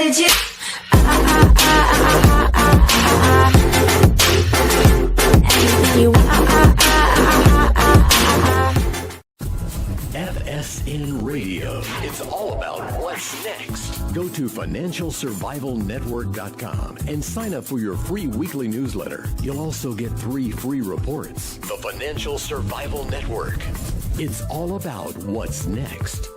legit. Anything you want. FSN Radio. It's all about what's next. Go to FinancialSurvivalNetwork.com and sign up for your free weekly newsletter. You'll also get 3 free reports. The Financial Survival Network. It's all about what's next.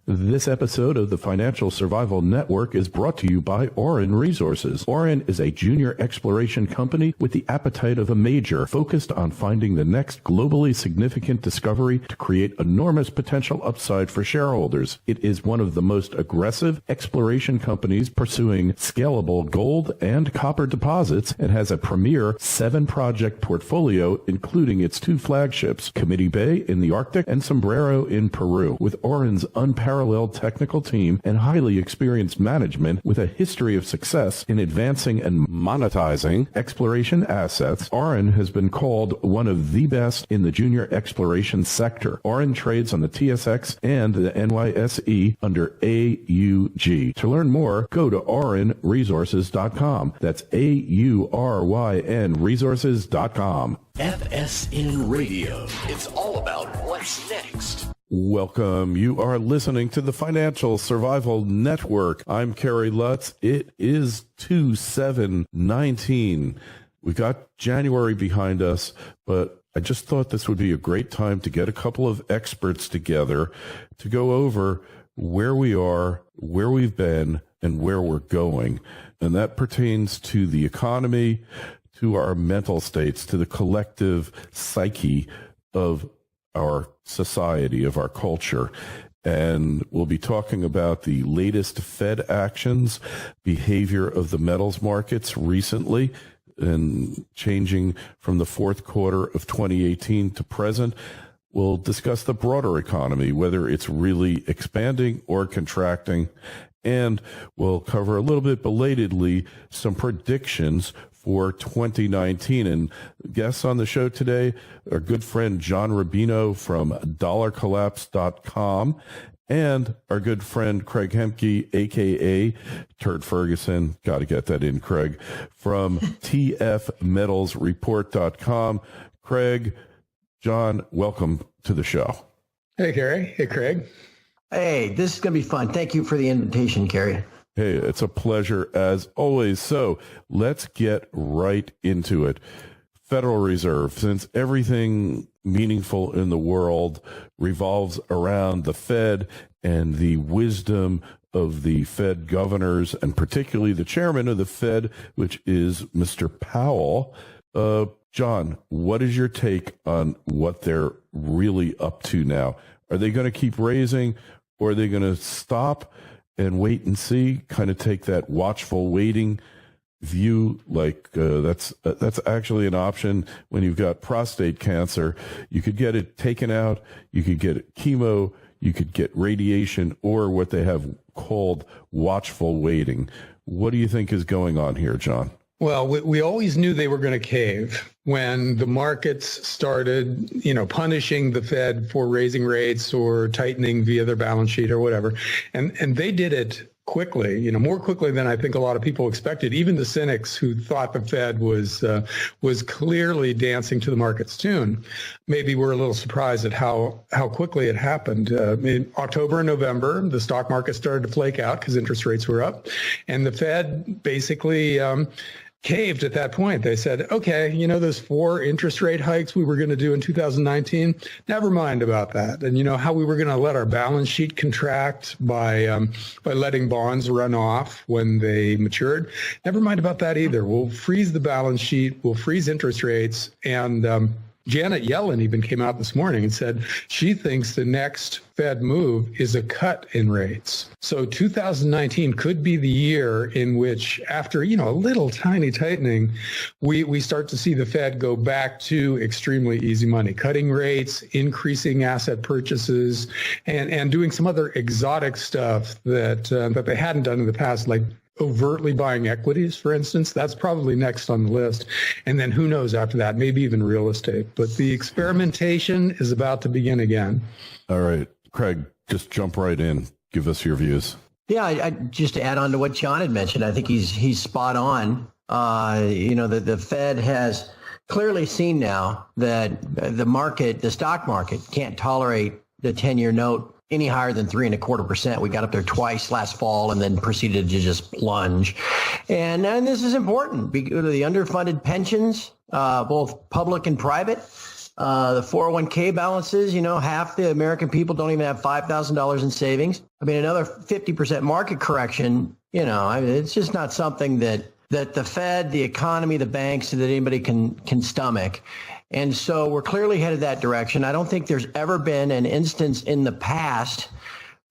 This episode of the Financial Survival Network is brought to you by Orin Resources. Orin is a junior exploration company with the appetite of a major, focused on finding the next globally significant discovery to create enormous potential upside for shareholders. It is one of the most aggressive exploration companies pursuing scalable gold and copper deposits and has a premier 7-project portfolio, including its 2 flagships, Committee Bay in the Arctic and Sombrero in Peru. With Orin's unparalleled technical team and highly experienced management with a history of success in advancing and monetizing exploration assets, Orin has been called one of the best in the junior exploration sector. Orin trades on the TSX and the NYSE under AUG. To learn more, go to OrinResources.com. That's AURYN Resources.com. FSN Radio. It's all about what's next. Welcome. You are listening to the Financial Survival Network. I'm Kerry Lutz. It is 2/7/19. We got January behind us, but I just thought this would be a great time to get a couple of experts together to go over where we are, where we've been, and where we're going. And that pertains to the economy, to our mental states, to the collective psyche of our society, of our culture. And we'll be talking about the latest Fed actions, behavior of the metals markets recently, and changing from the fourth quarter of 2018 to present. We'll discuss the broader economy, whether it's really expanding or contracting. And we'll cover a little bit belatedly some predictions for 2019. And guests on the show today, our good friend John Rubino from dollarcollapse.com and our good friend Craig Hemke, a.k.a. Turd Ferguson, got to get that in, Craig, from tfmetalsreport.com. Craig, John, welcome to the show. Hey, Gary. Hey, Craig. Hey, this is going to be fun. Thank you for the invitation, Gary. Hey, it's a pleasure as always. So let's get right into it. Federal Reserve, since everything meaningful in the world revolves around the Fed and the wisdom of the Fed governors, and particularly the chairman of the Fed, which is Mr. Powell. John, what is your take on what they're really up to now? Are they going to keep raising, or are they going to stop and wait and see, kind of take that watchful waiting view? Like that's actually an option when you've got prostate cancer. You could get it taken out, you could get chemo, you could get radiation, or what they have called watchful waiting. What do you think is going on here, John? Well, we always knew they were going to cave when the markets started, punishing the Fed for raising rates or tightening via their balance sheet or whatever. And they did it quickly, more quickly than I think a lot of people expected. Even the cynics who thought the Fed was clearly dancing to the market's tune, maybe were a little surprised at how quickly it happened. In October and November, the stock market started to flake out because interest rates were up, and the Fed basically caved at that point. They said, okay, those 4 interest rate hikes we were going to do in 2019, never mind about that. And how we were going to let our balance sheet contract by letting bonds run off when they matured, never mind about that either. We'll freeze the balance sheet, we'll freeze interest rates, and Janet Yellen even came out this morning and said she thinks the next Fed move is a cut in rates. So 2019 could be the year in which, after a little tiny tightening, we start to see the Fed go back to extremely easy money, cutting rates, increasing asset purchases, and doing some other exotic stuff that they hadn't done in the past, like overtly buying equities, for instance. That's probably next on the list. And then who knows after that, maybe even real estate. But the experimentation is about to begin again. All right, Craig, just jump right in. Give us your views. Yeah, I just to add on to what John had mentioned, I think he's spot on. The Fed has clearly seen now that the stock market can't tolerate the 10-year note any higher than 3.25%. We got up there twice last fall and then proceeded to just plunge. And this is important because of the underfunded pensions, both public and private. The 401k balances, half the American people don't even have $5,000 in savings. I mean, another 50% market correction, it's just not something that the Fed, the economy, the banks, that anybody can stomach. And so we're clearly headed that direction. I don't think there's ever been an instance in the past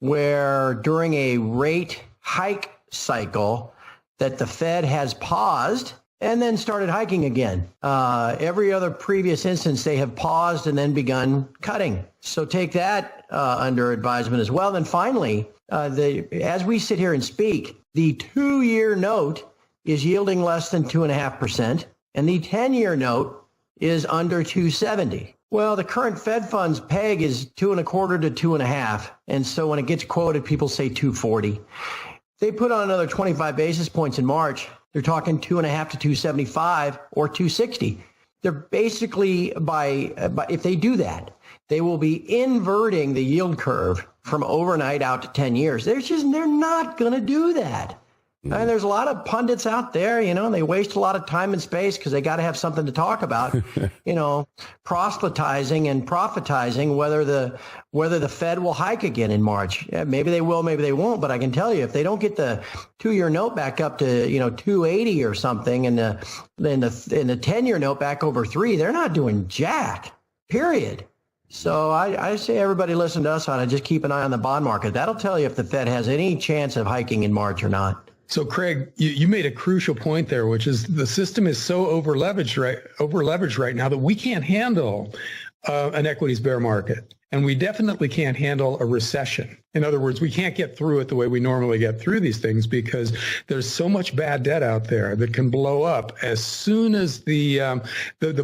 where during a rate hike cycle that the Fed has paused and then started hiking again. Every other previous instance, they have paused and then begun cutting. So take that under advisement as well. Then finally, as we sit here and speak, the 2-year note is yielding less than 2.5%, and the 10-year note is under 270. Well, the current Fed funds peg is 2.25 to 2.5, and so when it gets quoted, people say 240. They put on another 25 basis points in March. They're talking 2.5 to 275 or 260. They're basically if they do that, they will be inverting the yield curve from overnight out to 10 years. They're not going to do that. And there's a lot of pundits out there, and they waste a lot of time and space because they got to have something to talk about, proselytizing and prophetizing whether the Fed will hike again in March. Yeah, maybe they will, maybe they won't. But I can tell you, if they don't get the 2-year note back up to 280 or something, and the 10-year note back over 3, they're not doing jack. Period. So I say everybody listen to us on it. Just keep an eye on the bond market. That'll tell you if the Fed has any chance of hiking in March or not. So, Craig, you made a crucial point there, which is the system is so over-leveraged right now that we can't handle an equities bear market. And we definitely can't handle a recession. In other words, we can't get through it the way we normally get through these things because there's so much bad debt out there that can blow up as soon as the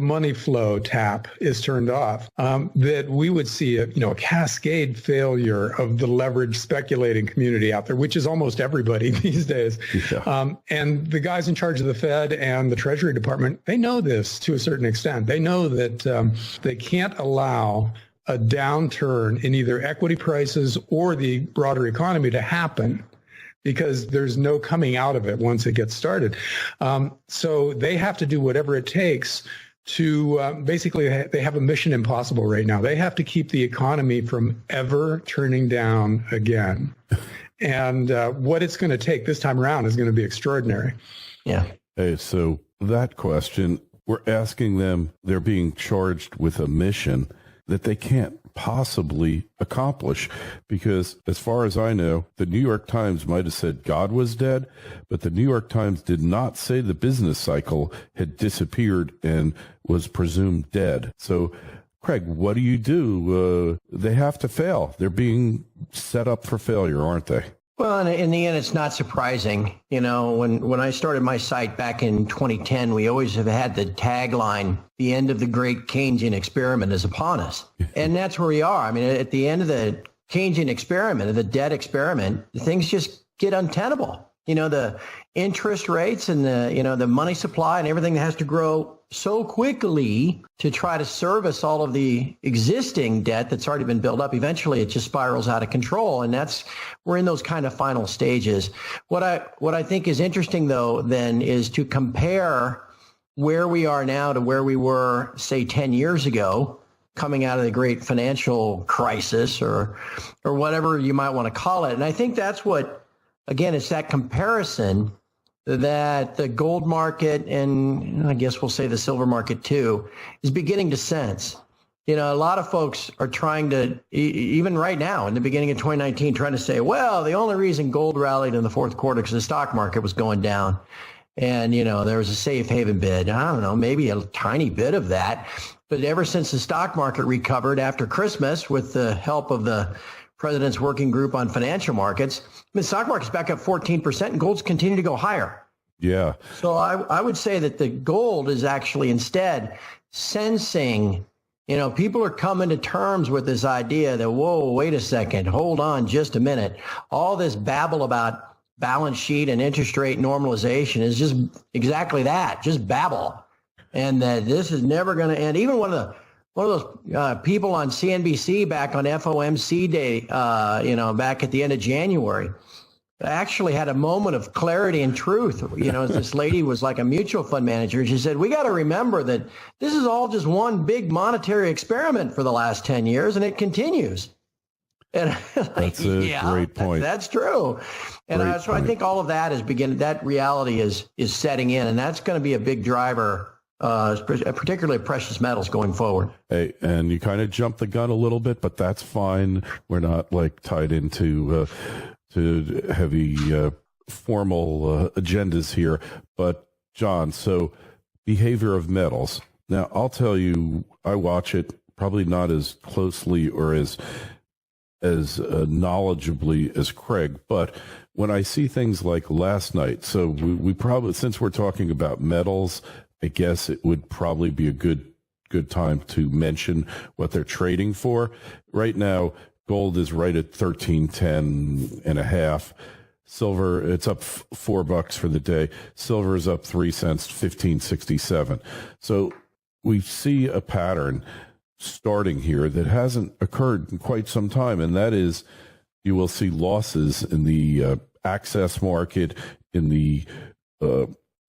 money flow tap is turned off, that we would see a cascade failure of the leveraged speculating community out there, which is almost everybody these days. Yeah. And the guys in charge of the Fed and the Treasury Department, they know this to a certain extent. They know that they can't allow a downturn in either equity prices or the broader economy to happen because there's no coming out of it once it gets started. So they have to do whatever it takes to basically they have a mission impossible right now. They have to keep the economy from ever turning down again. And what it's going to take this time around is going to be extraordinary. Yeah. Hey, so that question, we're asking them, they're being charged with a mission that they can't possibly accomplish because as far as I know, the New York Times might have said God was dead, but the New York Times did not say the business cycle had disappeared and was presumed dead. So, Craig, what do? They have to fail. They're being set up for failure, aren't they? Well, in the end, it's not surprising. When I started my site back in 2010, we always have had the tagline, the end of the great Keynesian experiment is upon us. And that's where we are. I mean, at the end of the Keynesian experiment, of the debt experiment, things just get untenable. The interest rates and the money supply and everything that has to grow so quickly to try to service all of the existing debt that's already been built up. Eventually, it just spirals out of control. And we're in those kind of final stages. What I think is interesting, though, then is to compare where we are now to where we were, say, 10 years ago, coming out of the great financial crisis or whatever you might want to call it. And I think that's what, again, it's that comparison that the gold market and I guess we'll say the silver market too is beginning to sense. A lot of folks are trying to, even right now in the beginning of 2019, trying to say, well, the only reason gold rallied in the fourth quarter because the stock market was going down. And, there was a safe haven bid. I don't know, maybe a tiny bit of that. But ever since the stock market recovered after Christmas with the help of the President's Working Group on Financial Markets, the stock market's back up 14% and gold's continued to go higher. Yeah. So I would say that the gold is actually instead sensing, People are coming to terms with this idea that, whoa, wait a second, hold on just a minute. All this babble about balance sheet and interest rate normalization is just exactly that, just babble. And that this is never going to end. Even one of those people on CNBC back on FOMC day, back at the end of January, actually had a moment of clarity and truth. This lady was like a mutual fund manager, and she said, we got to remember that this is all just one big monetary experiment for the last 10 years, and it continues. And that's a great point. That's true. And so I think all of that is that reality is setting in, and that's going to be a big driver, particularly precious metals going forward. Hey, and you kind of jumped the gun a little bit, but that's fine. We're not tied into to heavy formal agendas here. But John, so behavior of metals. Now, I'll tell you, I watch it probably not as closely or as knowledgeably as Craig, but when I see things like last night, so we probably, since we're talking about metals, I guess it would probably be a good time to mention what they're trading for. Right now, gold is right at 13.10.5. Silver, it's up $4 for the day. Silver is up 3 cents, 15.67. So we see a pattern starting here that hasn't occurred in quite some time, and that is you will see losses in the access market, in the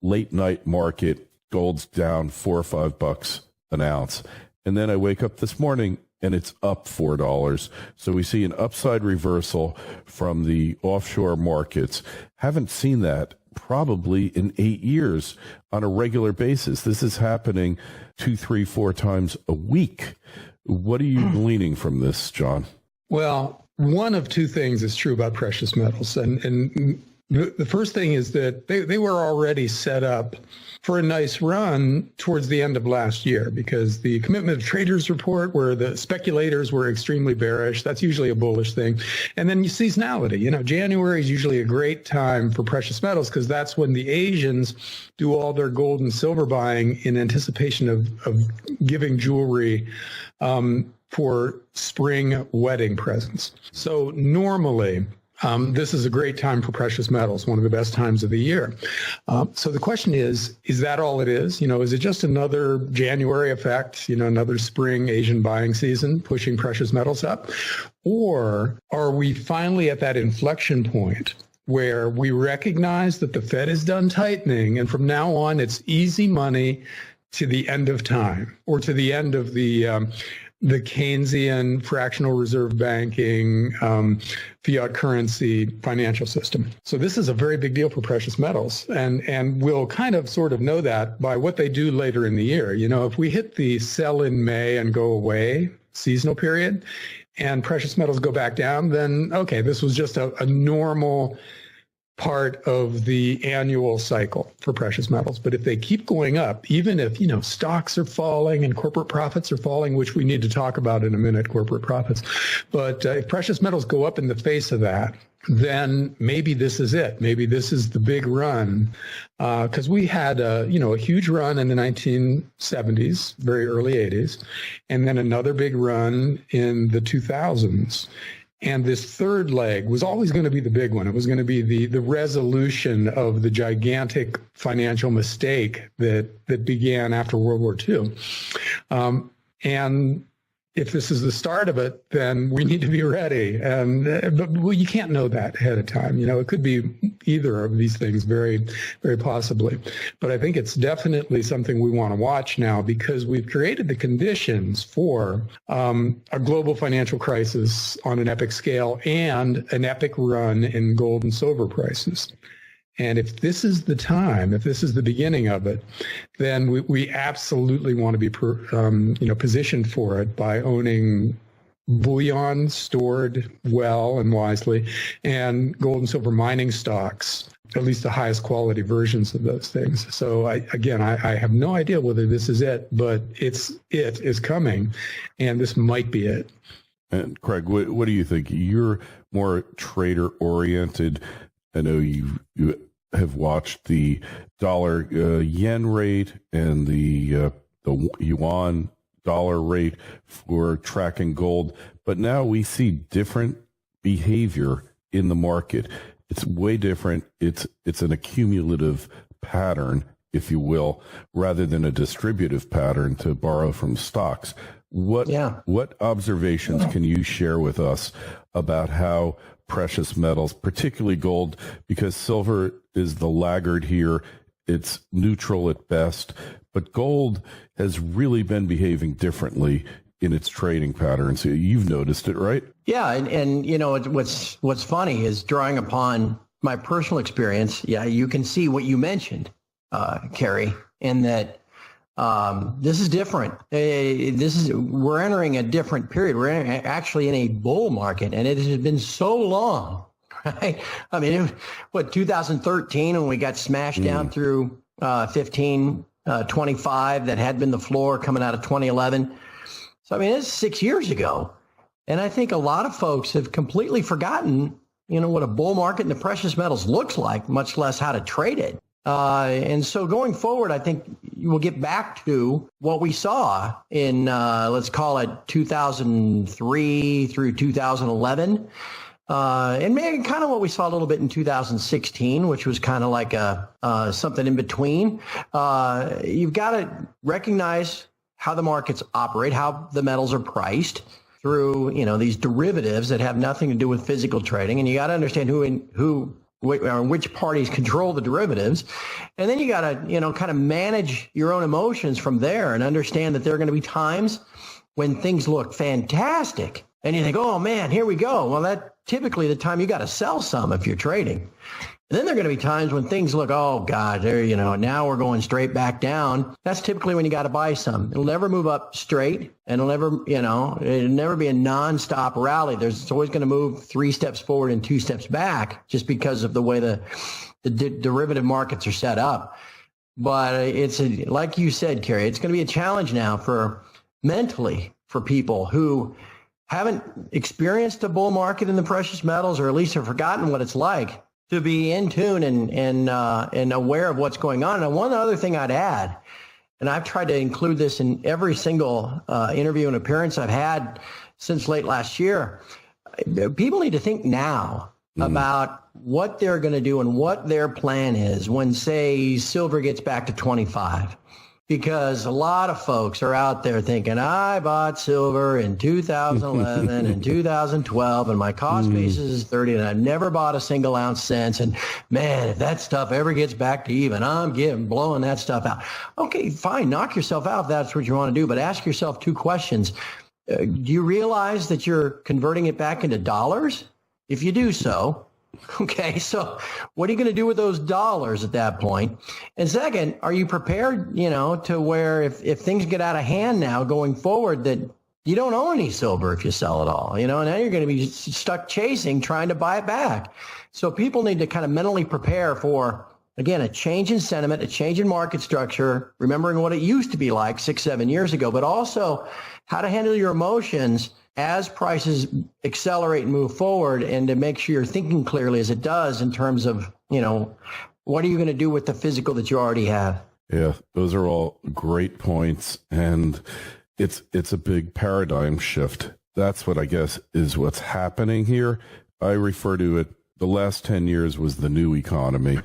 late night market. Gold's down $4 or $5 an ounce. And then I wake up this morning and it's up $4. So we see an upside reversal from the offshore markets. Haven't seen that probably in 8 years on a regular basis. This is happening 2, 3, 4 times a week. What are you gleaning from this, John? Well, one of two things is true about precious metals. And the first thing is that they were already set up for a nice run towards the end of last year, because the commitment of traders report where the speculators were extremely bearish, that's usually a bullish thing. And then seasonality, January is usually a great time for precious metals because that's when the Asians do all their gold and silver buying in anticipation of giving jewelry for spring wedding presents. So normally, this is a great time for precious metals, one of the best times of the year. So the question is that all it is? Is it just another January effect, another spring Asian buying season pushing precious metals up? Or are we finally at that inflection point where we recognize that the Fed is done tightening and from now on it's easy money to the end of time, or to the end of the Keynesian fractional reserve banking, fiat currency financial system. So this is a very big deal for precious metals. And we'll kind of sort of know that by what they do later in the year. If we hit the sell in May and go away seasonal period and precious metals go back down, then okay, this was just a normal part of the annual cycle for precious metals. But if they keep going up, even if, stocks are falling and corporate profits are falling, which we need to talk about in a minute, corporate profits. But if precious metals go up in the face of that, then maybe this is it. Maybe this is the big run. Because we had a huge run in the 1970s, very early 80s, and then another big run in the 2000s. And this third leg was always going to be the big one. It was going to be the resolution of the gigantic financial mistake that began after World War II. And if this is the start of it, then we need to be ready. But you can't know that ahead of time. It could be either of these things, very, very possibly. But I think it's definitely something we want to watch now, because we've created the conditions for a global financial crisis on an epic scale and an epic run in gold and silver prices. And if this is the time, if this is the beginning of it, then we absolutely want to be positioned for it by owning bullion stored well and wisely, and gold and silver mining stocks, at least the highest quality versions of those things. So I have no idea whether this is it, but it is coming, and this might be it. And Craig, what do you think? You're more trader oriented. I know you have watched the dollar yen rate and the yuan dollar rate for tracking gold. But now we see different behavior in the market. It's way different. It's an accumulative pattern, if you will, rather than a distributive pattern, to borrow from stocks. What observations can you share with us about how precious metals, particularly gold, because silver is the laggard here, it's neutral at best, but gold has really been behaving differently in its trading patterns. You've noticed it, right? Yeah, and you know what's funny is, drawing upon my personal experience. Yeah, you can see what you mentioned, Kerry, in that this is different. We're entering a different period. We're actually in a bull market, and it has been so long, right? I mean, 2013 when we got smashed down through 1525, that had been the floor coming out of 2011. So, I mean, it's 6 years ago. And I think a lot of folks have completely forgotten, what a bull market in the precious metals looks like, much less how to trade it. And so going forward, I think we'll get back to what we saw in, let's call it 2003 through 2011. And maybe kind of what we saw a little bit in 2016, which was kind of like something in between. You've got to recognize how the markets operate, how the metals are priced through, these derivatives that have nothing to do with physical trading. And you got to understand which parties control the derivatives. And then you got to, kind of manage your own emotions from there and understand that there are going to be times when things look fantastic and you think, oh man, here we go. Well, that's typically the time you got to sell some if you're trading. And then there are going to be times when things look, oh God, there, now we're going straight back down. That's typically when you got to buy some. It'll never move up straight, and it'll never be a nonstop rally. It's always going to move 3 steps forward and 2 steps back, just because of the way the derivative markets are set up. But like you said, Kerry, it's going to be a challenge now mentally for people who haven't experienced a bull market in the precious metals, or at least have forgotten what it's like, to be in tune and aware of what's going on. And one other thing I'd add, and I've tried to include this in every single interview and appearance I've had since late last year, people need to think now about what they're going to do and what their plan is when, say, silver gets back to 25. Because a lot of folks are out there thinking, I bought silver in 2011 and 2012, and my cost basis is 30, and I've never bought a single ounce since. And man, if that stuff ever gets back to even, I'm blowing that stuff out. Okay, fine, knock yourself out if that's what you want to do, but ask yourself 2 questions. Do you realize that you're converting it back into dollars? If you do so, okay, so what are you going to do with those dollars at that point? And second, are you prepared, to where if things get out of hand now going forward, that you don't own any silver if you sell it all, and now you're going to be stuck trying to buy it back. So people need to kind of mentally prepare for, again, a change in sentiment, a change in market structure, remembering what it used to be like 6-7 years ago, but also how to handle your emotions as prices accelerate and move forward, and to make sure you're thinking clearly as it does in terms of, what are you going to do with the physical that you already have? Yeah, those are all great points. And it's a big paradigm shift. That's what I guess is what's happening here. I refer to it, the last 10 years was the new economy.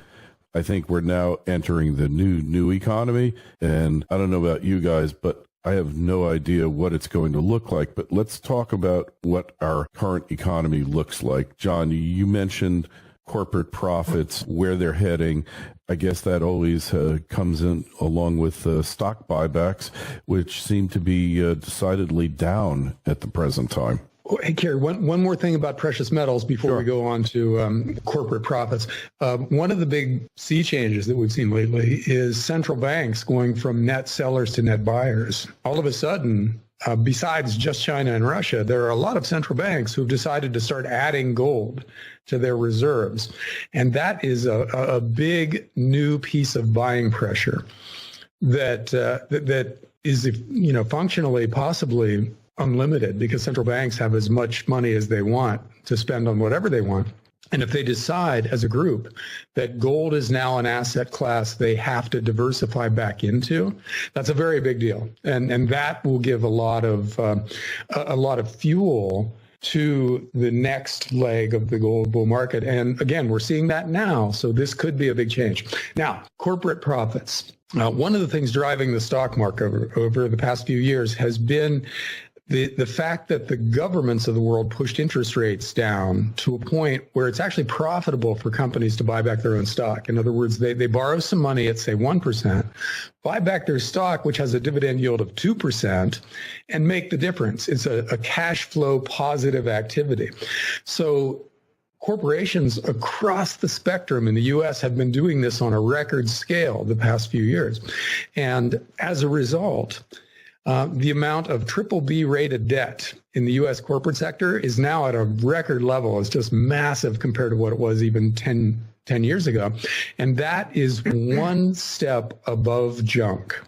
I think we're now entering the new economy. And I don't know about you guys, but I have no idea what it's going to look like, but let's talk about what our current economy looks like. John, you mentioned corporate profits, where they're heading. I guess that always comes in along with stock buybacks, which seem to be decidedly down at the present time. Hey, Kerry, one more thing about precious metals before we go on to corporate profits. One of the big sea changes that we've seen lately is central banks going from net sellers to net buyers. All of a sudden, besides just China and Russia, there are a lot of central banks who've decided to start adding gold to their reserves. And that is a big new piece of buying pressure that is, functionally possibly unlimited, because central banks have as much money as they want to spend on whatever they want. And if they decide as a group that gold is now an asset class they have to diversify back into, that's a very big deal. And that will give a lot of fuel to the next leg of the gold bull market. And again, we're seeing that now. So this could be a big change. Now, corporate profits. One of the things driving the stock market over the past few years has been the fact that the governments of the world pushed interest rates down to a point where it's actually profitable for companies to buy back their own stock. In other words, they borrow some money at, say, 1%, buy back their stock, which has a dividend yield of 2%, and make the difference. It's a cash flow positive activity. So corporations across the spectrum in the U.S. have been doing this on a record scale the past few years. And as a result, the amount of BBB rated debt in the U.S. corporate sector is now at a record level. It's just massive compared to what it was even 10 years ago. And that is one step above junk.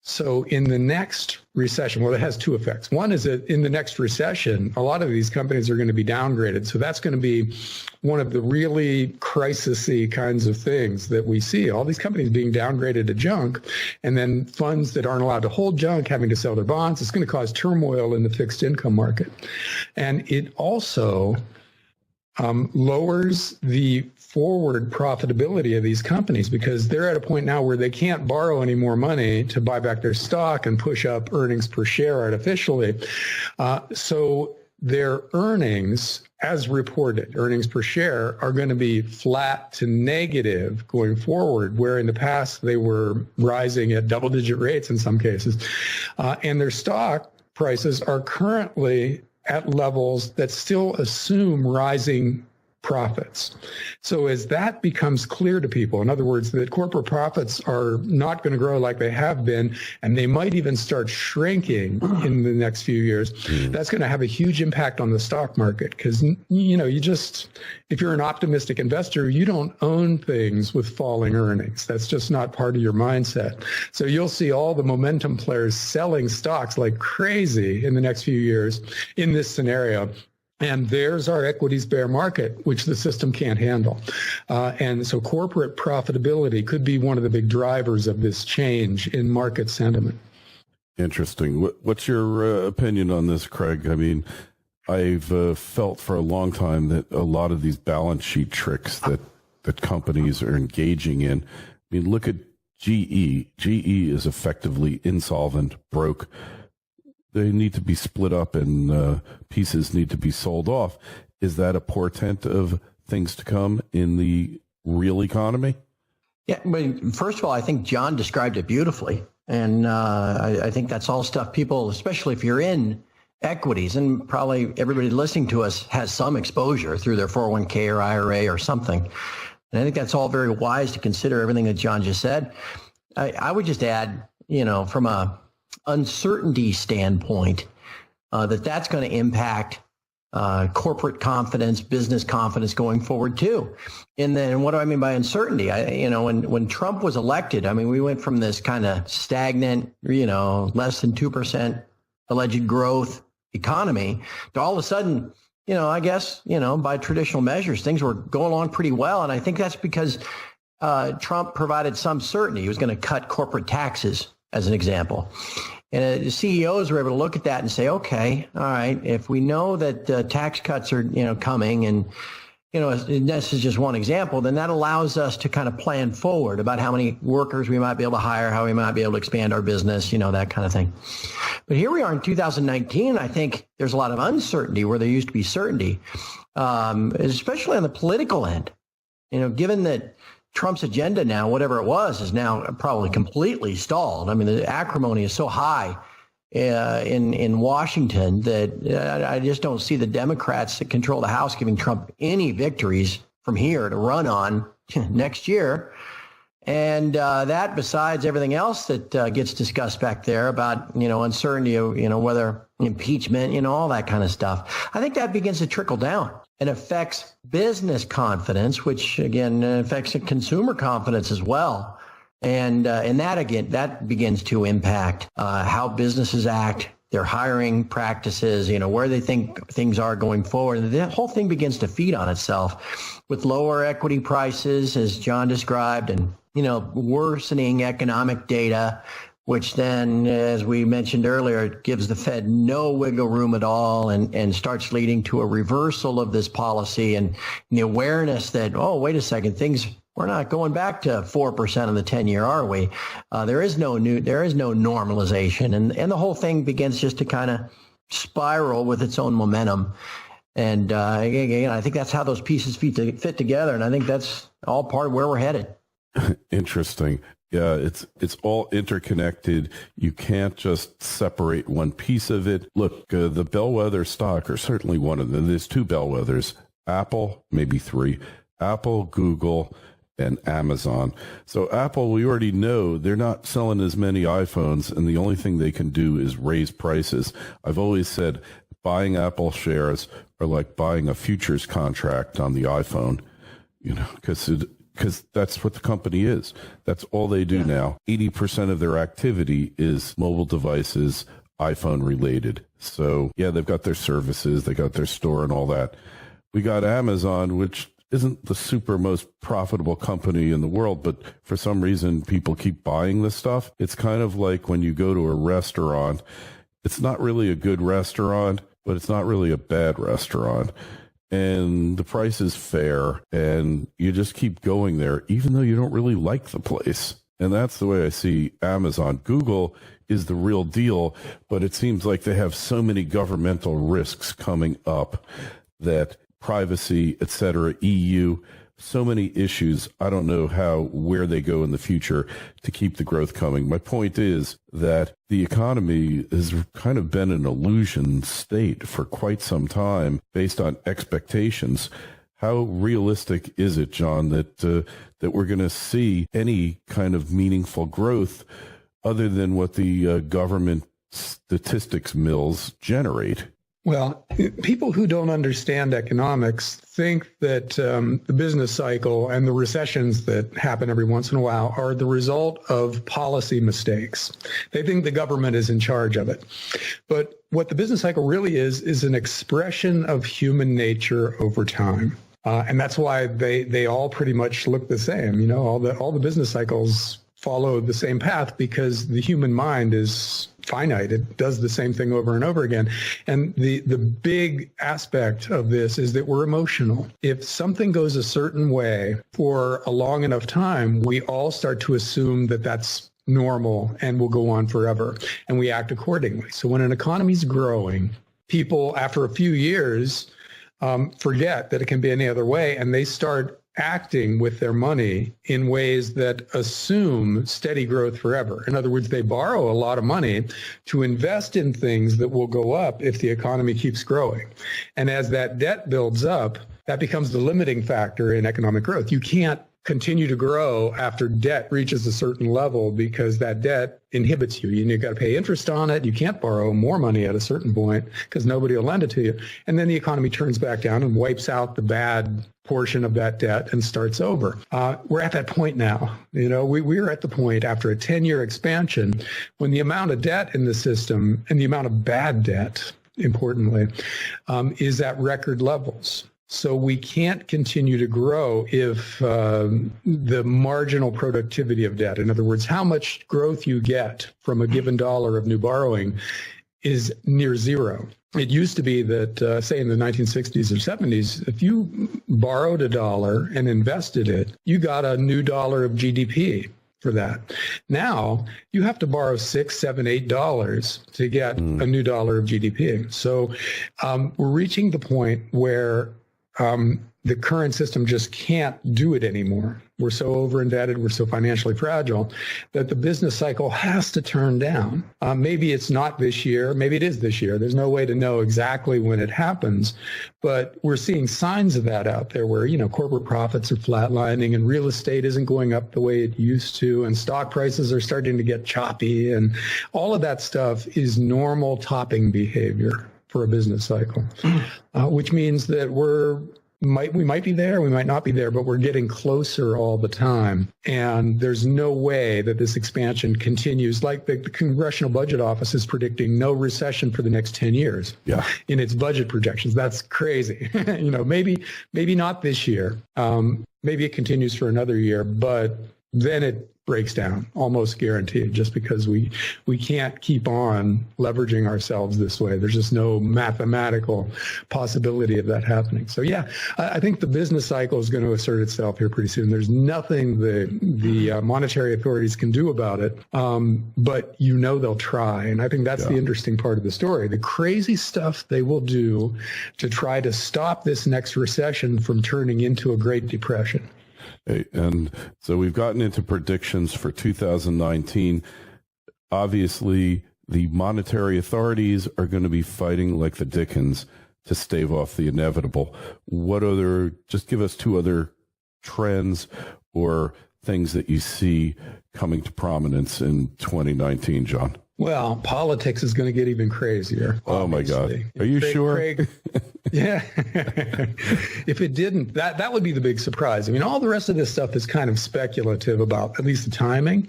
So in the next recession, well, it has two effects. One is that in the next recession, a lot of these companies are going to be downgraded. So that's going to be one of the really crisis-y kinds of things that we see. All these companies being downgraded to junk, and then funds that aren't allowed to hold junk having to sell their bonds. It's going to cause turmoil in the fixed income market. And it also lowers the forward profitability of these companies because they're at a point now where they can't borrow any more money to buy back their stock and push up earnings per share artificially. So their earnings, as reported, earnings per share, are going to be flat to negative going forward, where in the past they were rising at double-digit rates in some cases. And their stock prices are currently at levels that still assume rising profits. So as that becomes clear to people, in other words, that corporate profits are not going to grow like they have been, and they might even start shrinking in the next few years, that's going to have a huge impact on the stock market because, if you're an optimistic investor, you don't own things with falling earnings. That's just not part of your mindset. So you'll see all the momentum players selling stocks like crazy in the next few years in this scenario. And there's our equities bear market, which the system can't handle. And so corporate profitability could be one of the big drivers of this change in market sentiment. Interesting. What's your opinion on this, Craig? I mean, I've felt for a long time that a lot of these balance sheet tricks that companies are engaging in, I mean, look at GE. GE is effectively insolvent, broke. They need to be split up and pieces need to be sold off. Is that a portent of things to come in the real economy? Yeah, but first of all, I think John described it beautifully. And I think that's all stuff people, especially if you're in equities, and probably everybody listening to us has some exposure through their 401k or IRA or something. And I think that's all very wise to consider everything that John just said. I would just add, from a uncertainty standpoint, that's going to impact corporate confidence, business confidence going forward too. And then what do I mean by uncertainty? When Trump was elected, I mean, we went from this kind of stagnant, less than 2% alleged growth economy to all of a sudden, I guess, by traditional measures, things were going along pretty well. And I think that's because Trump provided some certainty. He was going to cut corporate taxes, as an example. And CEOs were able to look at that and say, okay, all right, if we know that tax cuts are, coming, and, this is just one example, then that allows us to kind of plan forward about how many workers we might be able to hire, how we might be able to expand our business, that kind of thing. But here we are in 2019. I think there's a lot of uncertainty where there used to be certainty, especially on the political end. Given that Trump's agenda now, whatever it was, is now probably completely stalled. I mean, the acrimony is so high in Washington that I just don't see the Democrats that control the House giving Trump any victories from here to run on next year. And that, besides everything else that gets discussed back there about, uncertainty, whether impeachment, all that kind of stuff, I think that begins to trickle down and affects business confidence, which again affects consumer confidence as well. And that begins to impact how businesses act, their hiring practices, where they think things are going forward. And the whole thing begins to feed on itself with lower equity prices, as John described, and, worsening economic data, which then, as we mentioned earlier, gives the Fed no wiggle room at all and starts leading to a reversal of this policy and the awareness that, oh, wait a second, we're not going back to 4% on the 10-year, are we? There is no normalization. And the whole thing begins just to kind of spiral with its own momentum. And again, I think that's how those pieces fit together. And I think that's all part of where we're headed. Interesting. Yeah, it's all interconnected. You can't just separate one piece of it. Look, the bellwether stock are certainly one of them. There's two bellwethers, Apple, maybe three, Apple, Google, and Amazon. So Apple, we already know they're not selling as many iPhones, and the only thing they can do is raise prices. I've always said buying Apple shares are like buying a futures contract on the iPhone, because that's what the company is. That's all they do now. 80% of their activity is mobile devices, iPhone related. So yeah, they've got their services, they got their store and all that. We got Amazon, which isn't the super most profitable company in the world, but for some reason people keep buying this stuff. It's kind of like when you go to a restaurant. It's not really a good restaurant, but it's not really a bad restaurant. And the price is fair, and you just keep going there, even though you don't really like the place. And that's the way I see Amazon. Google is the real deal, but it seems like they have so many governmental risks coming up that privacy, et cetera, EU, so many issues. I don't know where they go in the future to keep the growth coming. My point is that the economy has kind of been an illusion state for quite some time based on expectations. How realistic is it, John, that we're going to see any kind of meaningful growth other than what the government statistics mills generate? Well, people who don't understand economics think that the business cycle and the recessions that happen every once in a while are the result of policy mistakes. They think the government is in charge of it. But what the business cycle really is an expression of human nature over time. And that's why they all pretty much look the same. All the business cycles follow the same path because the human mind is finite. It does the same thing over and over again. And the big aspect of this is that we're emotional. If something goes a certain way for a long enough time, we all start to assume that that's normal and will go on forever, and we act accordingly. So when an economy is growing, people after a few years forget that it can be any other way, and they start acting with their money in ways that assume steady growth forever. In other words, they borrow a lot of money to invest in things that will go up if the economy keeps growing. And as that debt builds up, that becomes the limiting factor in economic growth. You can't continue to grow after debt reaches a certain level because that debt inhibits you. You've got to pay interest on it. You can't borrow more money at a certain point because nobody will lend it to you. And then the economy turns back down and wipes out the bad portion of that debt and starts over. We're at that point now. We're at the point after a 10-year expansion when the amount of debt in the system and the amount of bad debt, importantly, is at record levels. So we can't continue to grow if the marginal productivity of debt, in other words, how much growth you get from a given dollar of new borrowing, is near zero. It used to be that, say in the 1960s or 70s, if you borrowed a dollar and invested it, you got a new dollar of GDP for that. Now you have to borrow $6, $7, $8 to get a new dollar of GDP. So we're reaching the point where the current system just can't do it anymore. We're so over indebted, we're so financially fragile that the business cycle has to turn down. Maybe it's not this year, maybe it is this year. There's no way to know exactly when it happens, but we're seeing signs of that out there where, corporate profits are flatlining and real estate isn't going up the way it used to, and stock prices are starting to get choppy, and all of that stuff is normal topping behavior for a business cycle, which means that we're we might be there, we might not be there, but we're getting closer all the time. And there's no way that this expansion continues. Like the Congressional Budget Office is predicting no recession for the next 10 years in its budget projections. That's crazy. Maybe not this year. Maybe it continues for another year, but then it breaks down, almost guaranteed, just because we can't keep on leveraging ourselves this way. There's just no mathematical possibility of that happening. So I think the business cycle is going to assert itself here pretty soon. There's nothing the monetary authorities can do about it, but they'll try. And I think that's the interesting part of the story. The crazy stuff they will do to try to stop this next recession from turning into a Great Depression. And so we've gotten into predictions for 2019. Obviously, the monetary authorities are going to be fighting like the Dickens to stave off the inevitable. Just give us two other trends or things that you see coming to prominence in 2019, John. Well, politics is going to get even crazier. Oh, my God. Are you sure? Craig, yeah. If it didn't, that would be the big surprise. I mean, all the rest of this stuff is kind of speculative about at least the timing.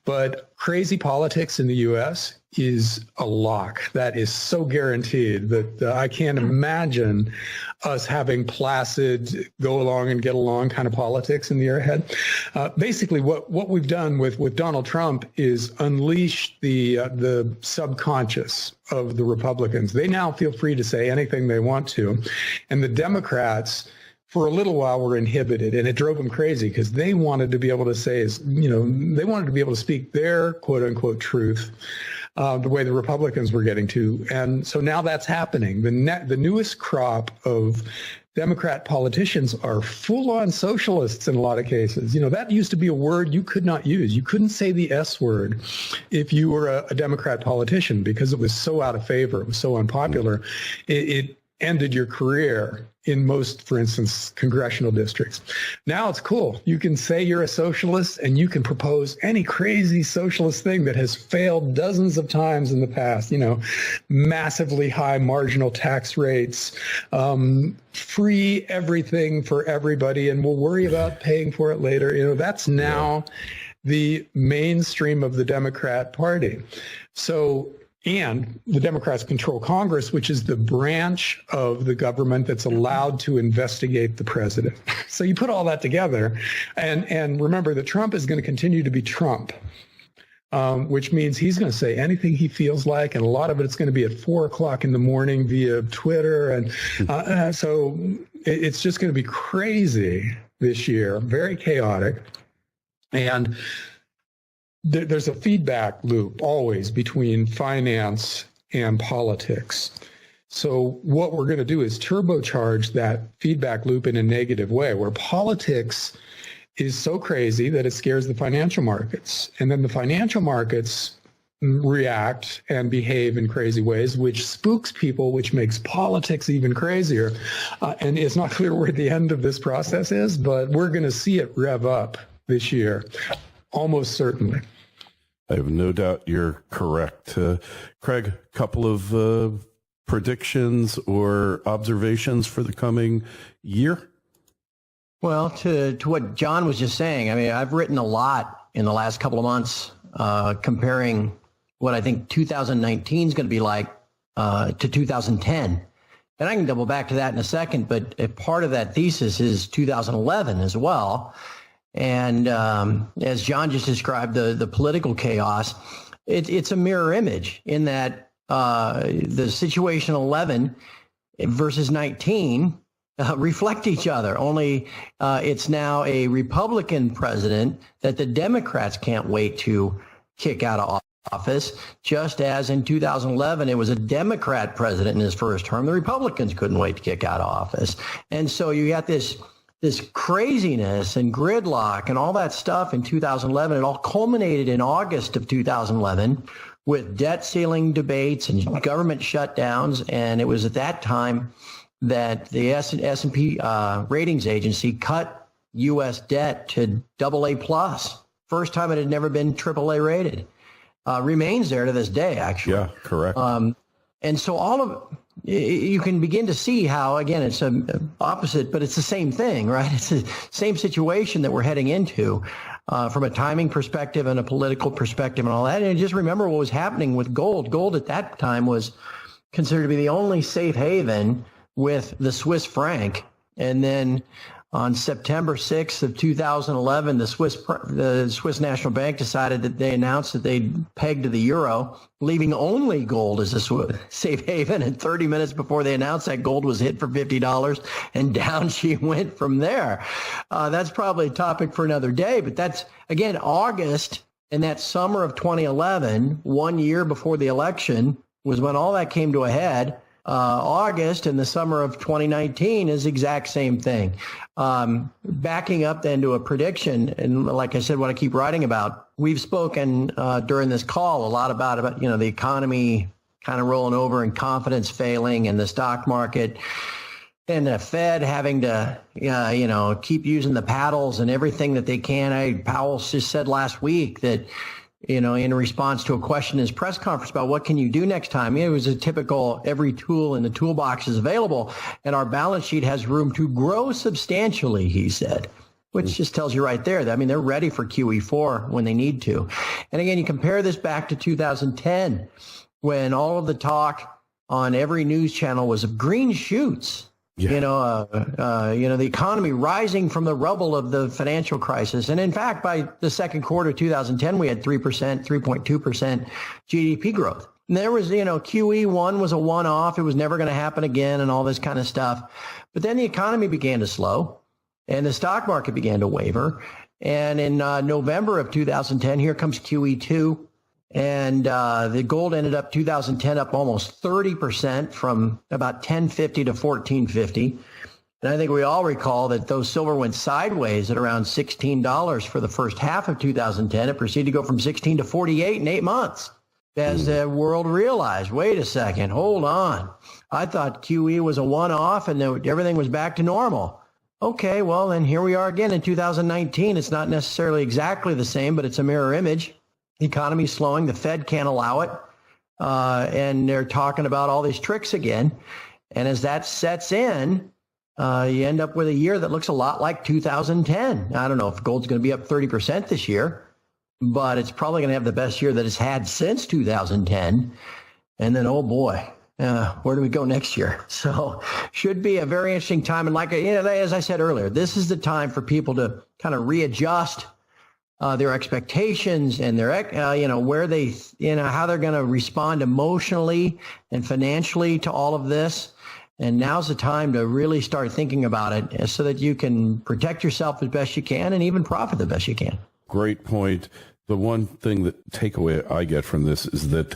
But crazy politics in the U.S. is a lock. That is so guaranteed that I can't imagine us having placid, go along and get along kind of politics in the year ahead. Basically, what we've done with Donald Trump is unleash the subconscious of the Republicans. They now feel free to say anything they want to. And the Democrats, for a little while, were inhibited, and it drove them crazy because they wanted to be able to say, they wanted to be able to speak their quote unquote truth the way the Republicans were getting to. And so now that's happening. The newest crop of Democrat politicians are full-on socialists in a lot of cases. That used to be a word you could not use. You couldn't say the S word if you were a Democrat politician because it was so out of favor. It was so unpopular. It ended your career in most, for instance, congressional districts. Now it's cool. You can say you're a socialist and you can propose any crazy socialist thing that has failed dozens of times in the past, massively high marginal tax rates, free everything for everybody, and we'll worry about paying for it later. That's now the mainstream of the Democrat Party. And the Democrats control Congress, which is the branch of the government that's allowed to investigate the president. So you put all that together, and remember that Trump is going to continue to be Trump, which means he's going to say anything he feels like, and a lot of it's going to be at 4 o'clock in the morning via Twitter. And so it's just going to be crazy this year, very chaotic. And there's a feedback loop always between finance and politics. So what we're going to do is turbocharge that feedback loop in a negative way, where politics is so crazy that it scares the financial markets. And then the financial markets react and behave in crazy ways, which spooks people, which makes politics even crazier. And it's not clear where the end of this process is, but we're going to see it rev up this year. Almost certainly. I have no doubt you're correct. Craig, a couple of predictions or observations for the coming year? Well, to what John was just saying, I mean, I've written a lot in the last couple of months comparing what I think 2019 is going to be like to 2010. And I can double back to that in a second, but a part of that thesis is 2011 as well. And as John just described, the political chaos, it's a mirror image in that the situation 11 versus 19 reflect each other. Only it's now a Republican president that the Democrats can't wait to kick out of office, just as in 2011, it was a Democrat president in his first term. The Republicans couldn't wait to kick out of office. And so you got this craziness and gridlock and all that stuff in 2011. It all culminated in August of 2011 with debt ceiling debates and government shutdowns. And it was at that time that the S&P ratings agency cut U.S. debt to AA+. First time it had never been AAA rated. Remains there to this day, actually. Yeah, correct. And so you can begin to see how, again, it's opposite, but it's the same thing, right? It's the same situation that we're heading into from a timing perspective and a political perspective and all that. And just remember what was happening with gold. Gold at that time was considered to be the only safe haven with the Swiss franc. And then on September 6th of 2011, the Swiss National Bank decided that they announced that they'd pegged to the euro, leaving only gold as a safe haven. And 30 minutes before they announced that, gold was hit for $50, and down she went from there. That's probably a topic for another day. But that's, again, August and that summer of 2011, 1 year before the election, was when all that came to a head. August and the summer of 2019 is the exact same thing. Backing up then to a prediction, and like I said, what I keep writing about, we've spoken during this call a lot about the economy kind of rolling over and confidence failing and the stock market and the Fed having to keep using the paddles and everything that they can. Powell just said last week that, in response to a question in his press conference about what can you do next time, it was a typical every tool in the toolbox is available, and our balance sheet has room to grow substantially, he said, which just tells you right there that, they're ready for QE4 when they need to. And again, you compare this back to 2010, when all of the talk on every news channel was of green shoots. Yeah. The economy rising from the rubble of the financial crisis. And in fact, by the second quarter of 2010, we had 3.2% GDP growth. And there was, QE1 was a one-off. It was never going to happen again and all this kind of stuff. But then the economy began to slow and the stock market began to waver. And in November of 2010, here comes QE2. And the gold ended up 2010 up almost 30% from about 1050 to 1450. And I think we all recall that though silver went sideways at around $16 for the first half of 2010, it proceeded to go from 16 to 48 in 8 months as the world realized, wait a second, hold on. I thought QE was a one-off and everything was back to normal. Okay, well, then here we are again in 2019. It's not necessarily exactly the same, but it's a mirror image. The economy's slowing. The Fed can't allow it. And they're talking about all these tricks again. And as that sets in, you end up with a year that looks a lot like 2010. I don't know if gold's going to be up 30% this year, but it's probably going to have the best year that it's had since 2010. And then, oh boy, where do we go next year? So should be a very interesting time. And like, as I said earlier, this is the time for people to kind of readjust their expectations and their, where they, how they're going to respond emotionally and financially to all of this. And now's the time to really start thinking about it so that you can protect yourself as best you can and even profit the best you can. Great point. The one thing that takeaway I get from this is that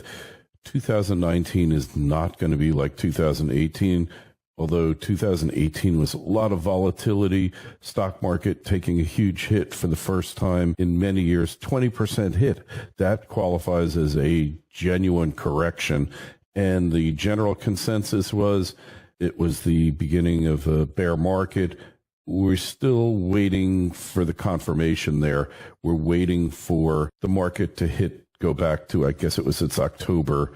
2019 is not going to be like 2018. Although 2018 was a lot of volatility, stock market taking a huge hit for the first time in many years, 20% hit. That qualifies as a genuine correction. And the general consensus was it was the beginning of a bear market. We're still waiting for the confirmation there. We're waiting for the market to go back to, I guess it was its October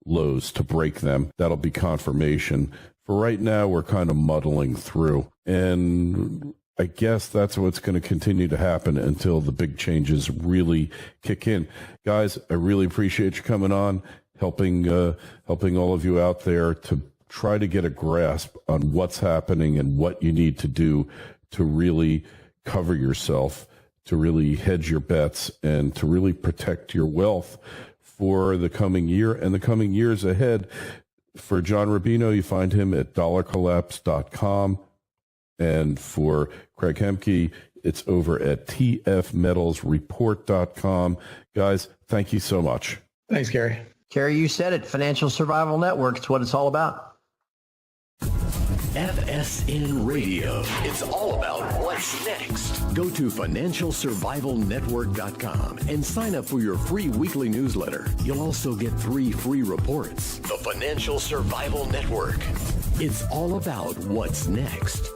lows, to break them. That'll be confirmation. For right now, we're kind of muddling through, and I guess that's what's going to continue to happen until the big changes really kick in. Guys, I really appreciate you coming on, helping all of you out there to try to get a grasp on what's happening and what you need to do to really cover yourself, to really hedge your bets, and to really protect your wealth for the coming year and the coming years ahead. For John Rubino, you find him at dollarcollapse.com. And for Craig Hemke, it's over at tfmetalsreport.com. Guys, thank you so much. Thanks, Gary. Gary, you said it. Financial Survival Network. It's what it's all about. FSN Radio. It's all about what's next. Go to financialsurvivalnetwork.com and sign up for your free weekly newsletter. You'll also get 3 free reports. The Financial Survival Network. It's all about what's next.